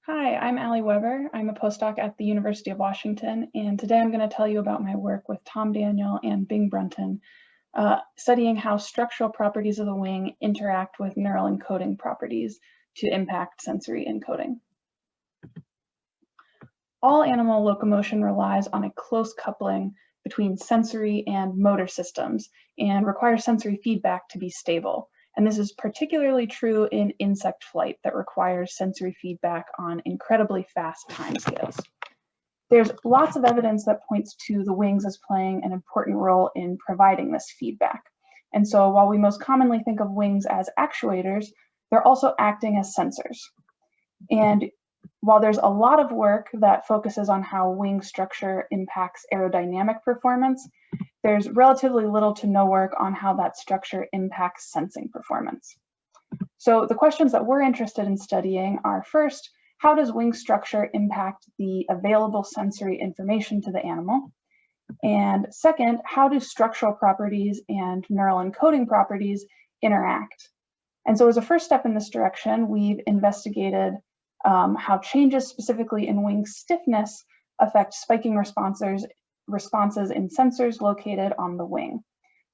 Hi, I'm Allie Weber. I'm a postdoc at the University of Washington, and today I'm going to tell you about my work with Tom Daniel and Bing Brunton, studying how structural properties of the wing interact with neural encoding properties to impact sensory encoding. All animal locomotion relies on a close coupling between sensory and motor systems and requires sensory feedback to be stable. And this is particularly true in insect flight that requires sensory feedback on incredibly fast timescales. There's lots of evidence that points to the wings as playing an important role in providing this feedback. And so while we most commonly think of wings as actuators, they're also acting as sensors. And while there's a lot of work that focuses on how wing structure impacts aerodynamic performance, there's relatively little to no work on how that structure impacts sensing performance. So the questions that we're interested in studying are, first, how does wing structure impact the available sensory information to the animal? And second, how do structural properties and neural encoding properties interact? And so as a first step in this direction, we've investigated how changes specifically in wing stiffness affect spiking responses in sensors located on the wing.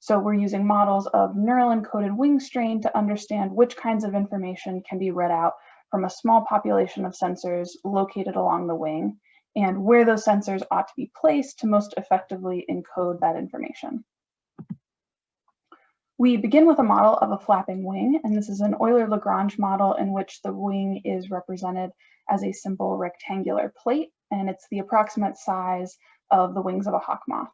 So we're using models of neural encoded wing strain to understand which kinds of information can be read out from a small population of sensors located along the wing, and where those sensors ought to be placed to most effectively encode that information. We begin with a model of a flapping wing, and this is an Euler-Lagrange model in which the wing is represented as a simple rectangular plate, and it's the approximate size of the wings of a hawk moth.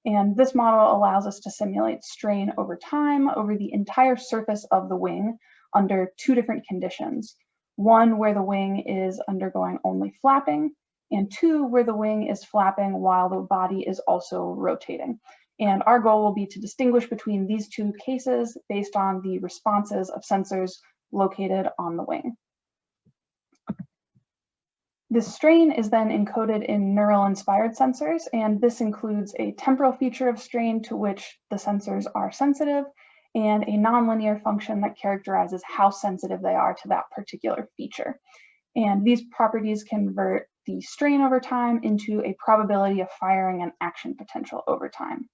And this model allows us to simulate strain over time over the entire surface of the wing under two different conditions. One, where the wing is undergoing only flapping, and two, where the wing is flapping while the body is also rotating. And our goal will be to distinguish between these two cases based on the responses of sensors located on the wing. This strain is then encoded in neural-inspired sensors, and this includes a temporal feature of strain to which the sensors are sensitive, and a nonlinear function that characterizes how sensitive they are to that particular feature. And these properties convert the strain over time into a probability of firing and action potential over time.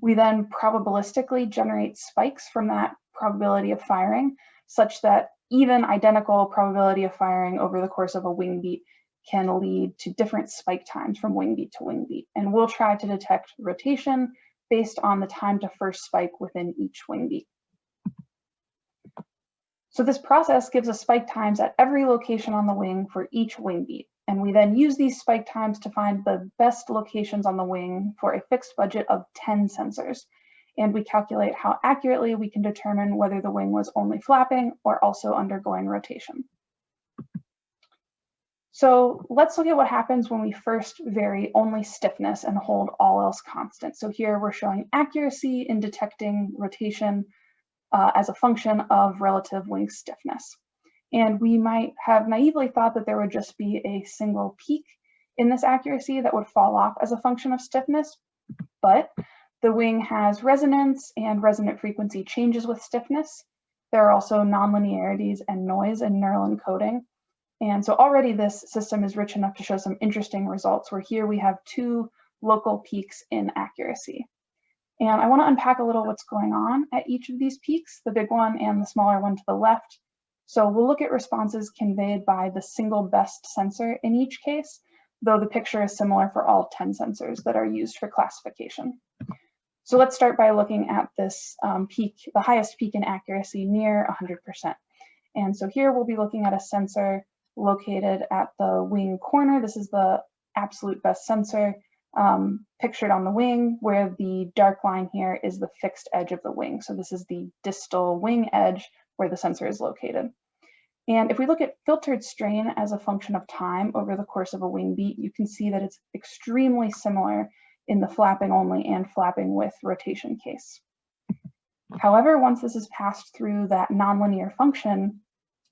We then probabilistically generate spikes from that probability of firing, such that even identical probability of firing over the course of a wing beat can lead to different spike times from wing beat to wing beat. And we'll try to detect rotation based on the time to first spike within each wing beat. So this process gives us spike times at every location on the wing for each wing beat. And we then use these spike times to find the best locations on the wing for a fixed budget of 10 sensors. And we calculate how accurately we can determine whether the wing was only flapping or also undergoing rotation. So let's look at what happens when we first vary only stiffness and hold all else constant. So here we're showing accuracy in detecting rotation as a function of relative wing stiffness. And we might have naively thought that there would just be a single peak in this accuracy that would fall off as a function of stiffness, but the wing has resonance and resonant frequency changes with stiffness. There are also nonlinearities and noise in neural encoding. And so already this system is rich enough to show some interesting results, where here we have two local peaks in accuracy. And I want to unpack a little what's going on at each of these peaks, the big one and the smaller one to the left. So we'll look at responses conveyed by the single best sensor in each case, though the picture is similar for all 10 sensors that are used for classification. So let's start by looking at this peak, the highest peak in accuracy near 100%. And so here we'll be looking at a sensor located at the wing corner. This is the absolute best sensor pictured on the wing, where the dark line here is the fixed edge of the wing. So this is the distal wing edge where the sensor is located. And if we look at filtered strain as a function of time over the course of a wing beat, you can see that it's extremely similar in the flapping only and flapping with rotation case. However, once this is passed through that nonlinear function,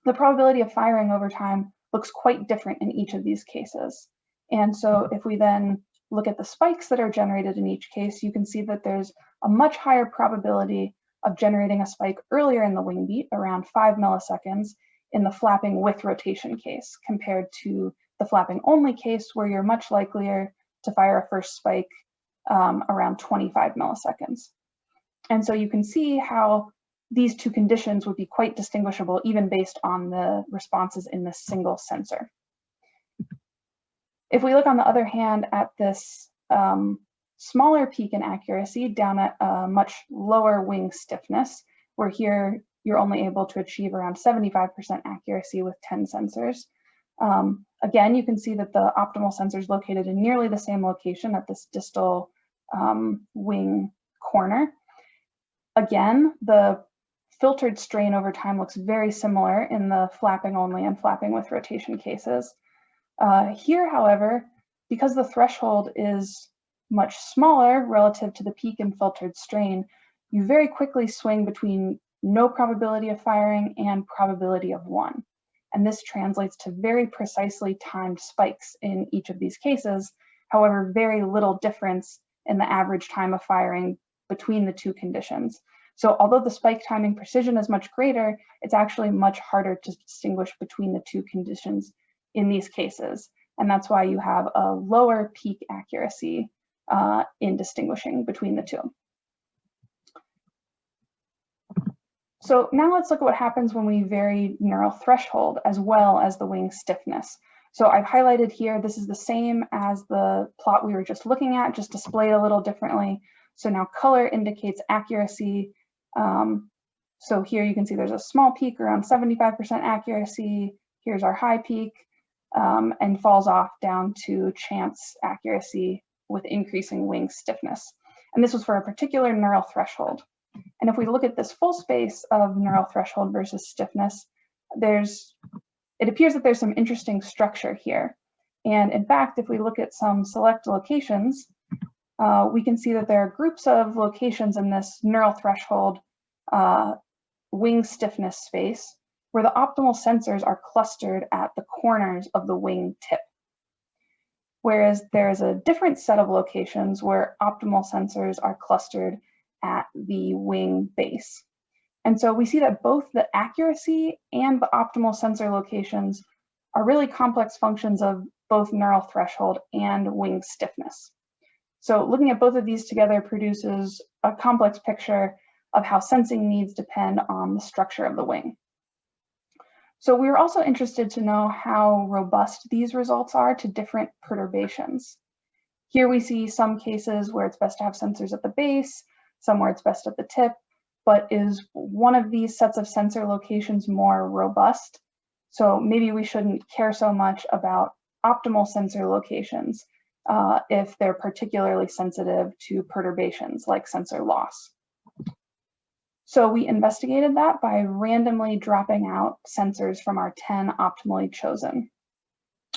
the probability of firing over time looks quite different in each of these cases. And so if we then look at the spikes that are generated in each case, you can see that there's a much higher probability of generating a spike earlier in the wing beat, around 5 milliseconds, in the flapping with rotation case compared to the flapping only case, where you're much likelier to fire a first spike around 25 milliseconds. And so you can see how these two conditions would be quite distinguishable even based on the responses in this single sensor. If we look on the other hand at this smaller peak in accuracy down at a much lower wing stiffness, where here you're only able to achieve around 75% accuracy with 10 sensors. Again, you can see that the optimal sensor is located in nearly the same location at this distal wing corner. Again, the filtered strain over time looks very similar in the flapping only and flapping with rotation cases. Here, however, because the threshold is much smaller relative to the peak in filtered strain, you very quickly swing between no probability of firing and probability of 1. And this translates to very precisely timed spikes in each of these cases. However, very little difference in the average time of firing between the two conditions. So although the spike timing precision is much greater, it's actually much harder to distinguish between the two conditions in these cases. And that's why you have a lower peak accuracy in distinguishing between the two. So now let's look at what happens when we vary neural threshold as well as the wing stiffness. So I've highlighted here, this is the same as the plot we were just looking at, just displayed a little differently. So now color indicates accuracy. So here you can see there's a small peak around 75% accuracy. Here's our high peak and falls off down to chance accuracy with increasing wing stiffness. And this was for a particular neural threshold. And if we look at this full space of neural threshold versus stiffness, it appears that there's some interesting structure here. And in fact, if we look at some select locations, we can see that there are groups of locations in this neural threshold wing stiffness space where the optimal sensors are clustered at the corners of the wing tip. Whereas there is a different set of locations where optimal sensors are clustered at the wing base. And so we see that both the accuracy and the optimal sensor locations are really complex functions of both neural threshold and wing stiffness. So looking at both of these together produces a complex picture of how sensing needs depend on the structure of the wing. So we were also interested to know how robust these results are to different perturbations. Here we see some cases where it's best to have sensors at the base, some where it's best at the tip, but is one of these sets of sensor locations more robust? So maybe we shouldn't care so much about optimal sensor locations if they're particularly sensitive to perturbations like sensor loss. So we investigated that by randomly dropping out sensors from our 10 optimally chosen.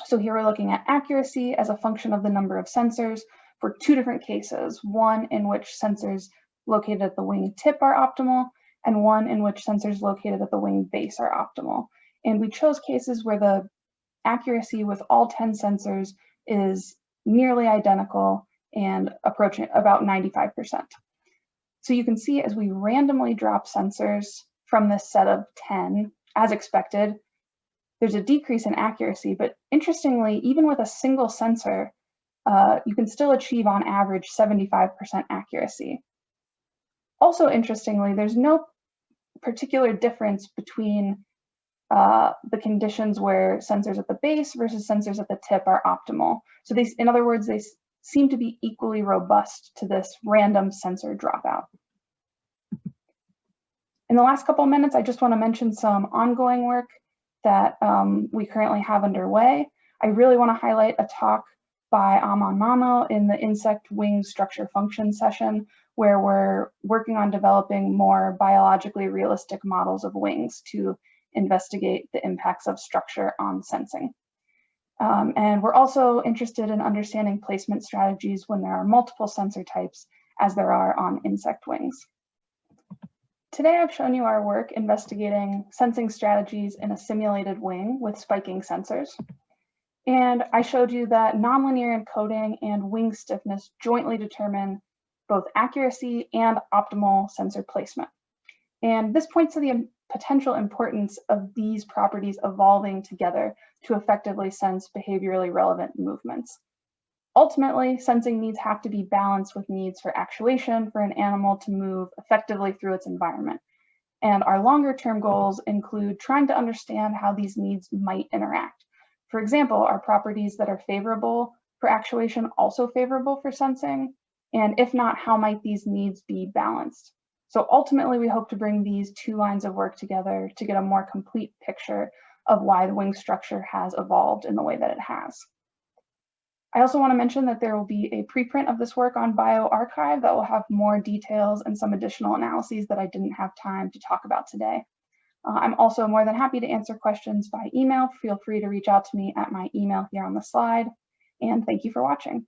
So here we're looking at accuracy as a function of the number of sensors for two different cases, one in which sensors located at the wing tip are optimal, and one in which sensors located at the wing base are optimal. And we chose cases where the accuracy with all 10 sensors is nearly identical and approaching about 95%. So you can see as we randomly drop sensors from this set of 10, as expected, there's a decrease in accuracy, but interestingly, even with a single sensor, you can still achieve on average 75% accuracy. Also interestingly, there's no particular difference between the conditions where sensors at the base versus sensors at the tip are optimal. So these, in other words, they seem to be equally robust to this random sensor dropout. In the last couple of minutes, I just want to mention some ongoing work that we currently have underway. I really want to highlight a talk by Aman Mamo in the insect wing structure function session, where we're working on developing more biologically realistic models of wings to investigate the impacts of structure on sensing. And we're also interested in understanding placement strategies when there are multiple sensor types, as there are on insect wings. Today I've shown you our work investigating sensing strategies in a simulated wing with spiking sensors. And I showed you that nonlinear encoding and wing stiffness jointly determine both accuracy and optimal sensor placement. And this points to the potential importance of these properties evolving together to effectively sense behaviorally relevant movements. Ultimately, sensing needs have to be balanced with needs for actuation for an animal to move effectively through its environment. And our longer term goals include trying to understand how these needs might interact. For example, are properties that are favorable for actuation also favorable for sensing? And if not, how might these needs be balanced? So ultimately, we hope to bring these two lines of work together to get a more complete picture of why the wing structure has evolved in the way that it has. I also want to mention that there will be a preprint of this work on bioRxiv that will have more details and some additional analyses that I didn't have time to talk about today. I'm also more than happy to answer questions by email. Feel free to reach out to me at my email here on the slide. And thank you for watching.